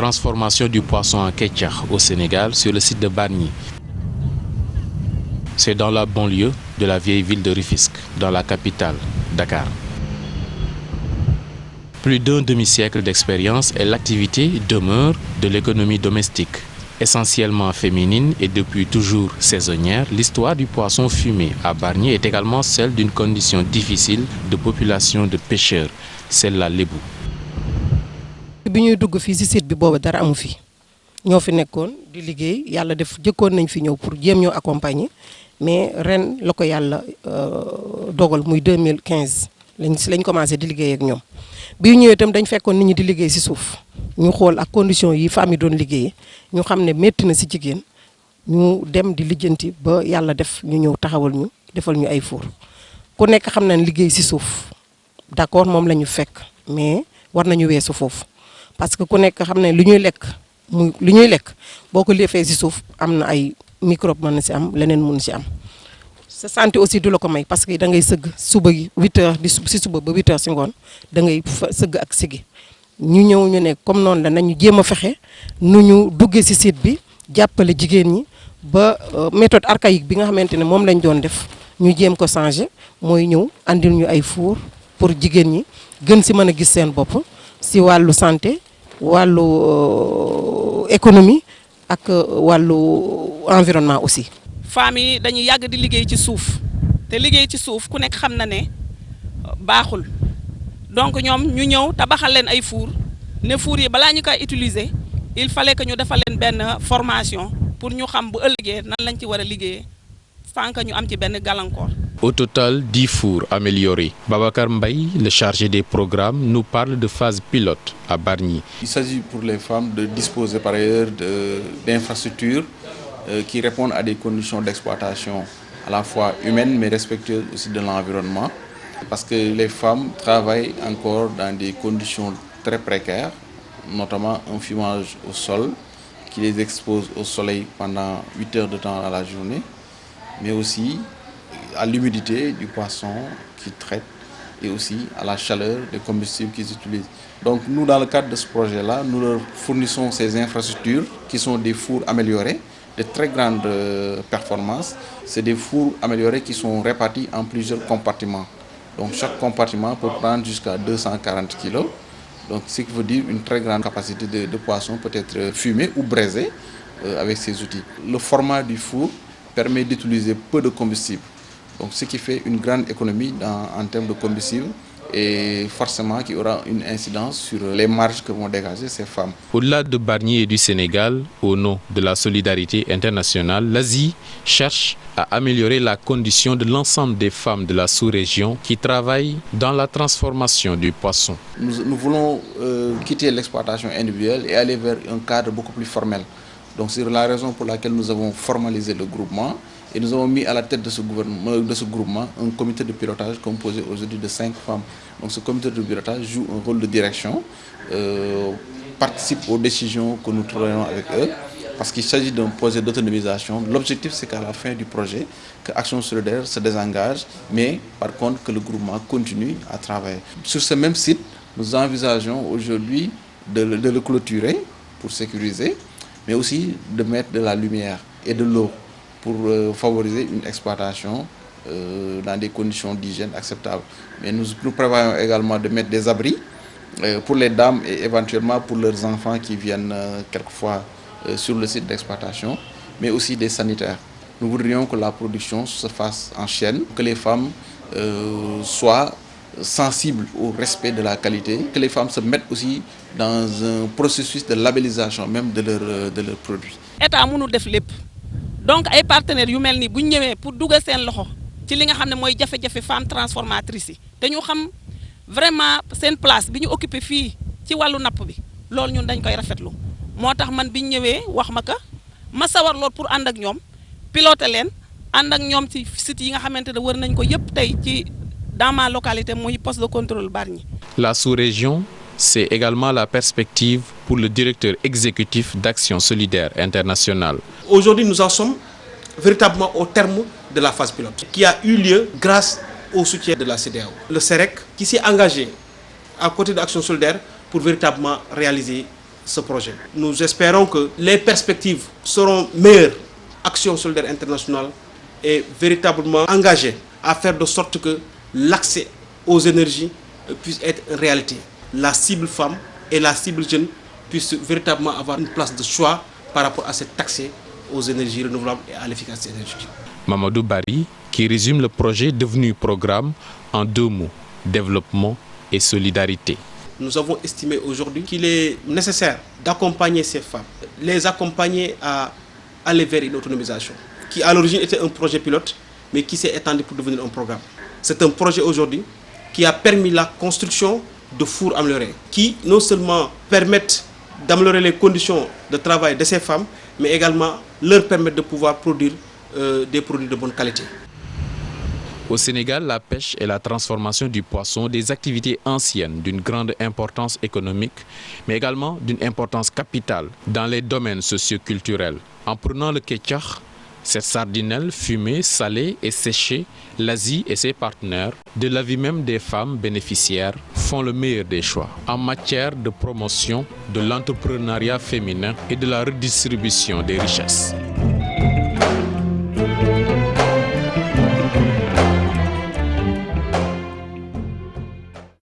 transformation du poisson en ketchup au Sénégal sur le site de Bargny. C'est dans la banlieue de la vieille ville de Rufisque, dans la capitale, Dakar. Plus d'un demi-siècle d'expérience et l'activité demeure de l'économie domestique. Essentiellement féminine et depuis toujours saisonnière, l'histoire du poisson fumé à Bargny est également celle d'une condition difficile de population de pêcheurs, celle-là lébu. bi ñuy dugg fii ci site bi boobu dara amu fi ñoo fi nekkoon di liggéey yàlla def jëkkoon nañ fi ñëw pour jéem ñoo accompagner mais ren la ko yàlla dogal muy 2015 lañ commencé di liggéey ak ñoom bi ñëwee itam dañ fekkoon nit ñi di liggéey ci suuf ñu xool ak conditions yi femmes yi doon liggéeyee ñu xam ne métti na ci jigéen ñu dem di lijjanti ba yàlla def ñu ñëw taxawal ñu defal ñu ay four ku nekk xam na ne liggéey ci suuf d'accord moom la ñu fekk mais war nañu weesu foofu parce que ku nekk xam ne lu ñuy lekk boo ko defee ci suuf am na ay microbe mën na ci am leneen mun ci am sa santé aussi du la ko may parce que da ngay sëgg suba gi 8h ci suba ba 8h ci ngoon da ngay sëgg ak sigi ñu ñëw ñu ne comme noonu la nañu jéem a fexe nu ñu duggee ci site bi jàppale jigéen ñi ba méthode archaïque bi nga xamante ne moom lañ doon def ñu jéem ko changer mooy ñëw andil ñu ay four pour jigéen ñi gën ci mën a gis seen bopp ci wàllu santé wàllu économie ak wàllu environnement aussi. femmes yi dañuy yàgg di liggéey ci suuf te liggéey ci suuf ku nekk xam na ne baaxul donc ñoom ñu ñëw tabaxal leen ay four ne four yi balaa ñu koy utiliser il fallait que ñu defal leen benn formation pour ñu xam bu ëllëgee nan lañ ci war a liggéeyee sans que ñu am ci benn gàllankoor. Au total, 10 fours améliorés. Babacar Mbaye, le chargé des programmes, nous parle de phase pilote à Bargny. Il s'agit pour les femmes de disposer par ailleurs d'infrastructures qui répondent à des conditions d'exploitation à la fois humaines mais respectueuses aussi de l'environnement. Parce que les femmes travaillent encore dans des conditions très précaires, notamment un fumage au sol qui les expose au soleil pendant 8 heures de temps à la journée, mais aussi à l'humidité du poisson qu'ils traitent et aussi à la chaleur des combustibles qu'ils utilisent. Donc nous, dans le cadre de ce projet-là, nous leur fournissons ces infrastructures qui sont des fours améliorés, de très grande performance. C'est des fours améliorés qui sont répartis en plusieurs compartiments. Donc chaque compartiment peut prendre jusqu'à 240 kg. Donc ce qui veut dire une très grande capacité de poisson peut être fumé ou braisé avec ces outils. Le format du four permet d'utiliser peu de combustible. Donc ce qui fait une grande économie en termes de combustible et forcément qui aura une incidence sur les marges que vont dégager ces femmes. Au-delà de Bargny et du Sénégal, au nom de la solidarité internationale, l'Asie cherche à améliorer la condition de l'ensemble des femmes de la sous-région qui travaillent dans la transformation du poisson. Nous voulons quitter l'exploitation individuelle et aller vers un cadre beaucoup plus formel. Donc c'est la raison pour laquelle nous avons formalisé le groupement et nous avons mis à la tête de ce groupement un comité de pilotage composé aujourd'hui de 5 femmes. Donc ce comité de pilotage joue un rôle de direction, participe aux décisions que nous prenons avec eux, parce qu'il s'agit d'un projet d'autonomisation. L'objectif, c'est qu'à la fin du projet, que Action Solidaire se désengage, mais par contre que le groupement continue à travailler. Sur ce même site, nous envisageons aujourd'hui de le clôturer pour sécuriser, mais aussi de mettre de la lumière et de l'eau pour favoriser une exploitation dans des conditions d'hygiène acceptables. Mais nous prévoyons également de mettre des abris pour les dames et éventuellement pour leurs enfants qui viennent quelquefois sur le site d'exploitation, mais aussi des sanitaires. Nous voudrions que la production se fasse en chaîne, que les femmes soient sensibles au respect de la qualité, que les femmes se mettent aussi dans un processus de labellisation même de leurs produits. État mënu def lépp donc ay partenaires yu mel ni bu ñu ñëwee pour dugal seen loxo ci li nga xam ne mooy jafe-jafe femmes transformatrices yi te ñu xam vraiment seen place bi ñu occupé fii ci wàllu napp bi loolu ñun dañ koy rafetlu moo tax man bi ñu ñëwee wax ma ka ma sawar lool pour ànd ak ñoom piloter leen ànd ak ñoom ci site yi nga xamante ne wër nañ ko yëpp tey ci dans ma localité muy poste de contrôle Bargny. La sous-région, c'est également la perspective pour le directeur exécutif d'Action Solidaire Internationale. Aujourd'hui, nous en sommes véritablement au terme de la phase pilote, qui a eu lieu grâce au soutien de la CEDEAO. Le CEREC qui s'est engagé à côté d'Action Solidaire pour véritablement réaliser ce projet. Nous espérons que les perspectives seront meilleures. Action solidaire internationale est véritablement engagée à faire de sorte que l'accès aux énergies puisse être une réalité. La cible femme et la cible jeune puissent véritablement avoir une place de choix par rapport à cet accès aux énergies renouvelables et à l'efficacité énergétique. Mamadou Barry, qui résume le projet devenu programme en 2 mots, développement et solidarité. Nous avons estimé aujourd'hui qu'il est nécessaire d'accompagner ces femmes, les accompagner à aller vers une autonomisation, qui à l'origine était un projet pilote, mais qui s'est étendu pour devenir un programme. C'est un projet aujourd'hui qui a permis la construction de fours améliorés, qui non seulement permettent d'améliorer les conditions de travail de ces femmes, mais également leur permettent de pouvoir produire des produits de bonne qualité. Au Sénégal, la pêche et la transformation du poisson, des activités anciennes d'une grande importance économique, mais également d'une importance capitale dans les domaines socio-culturels. En prenant le ketchup, cette sardinelle fumée, salée et séchée, l'Asie et ses partenaires, de l'avis même des femmes bénéficiaires, font le meilleur des choix en matière de promotion de l'entrepreneuriat féminin et de la redistribution des richesses.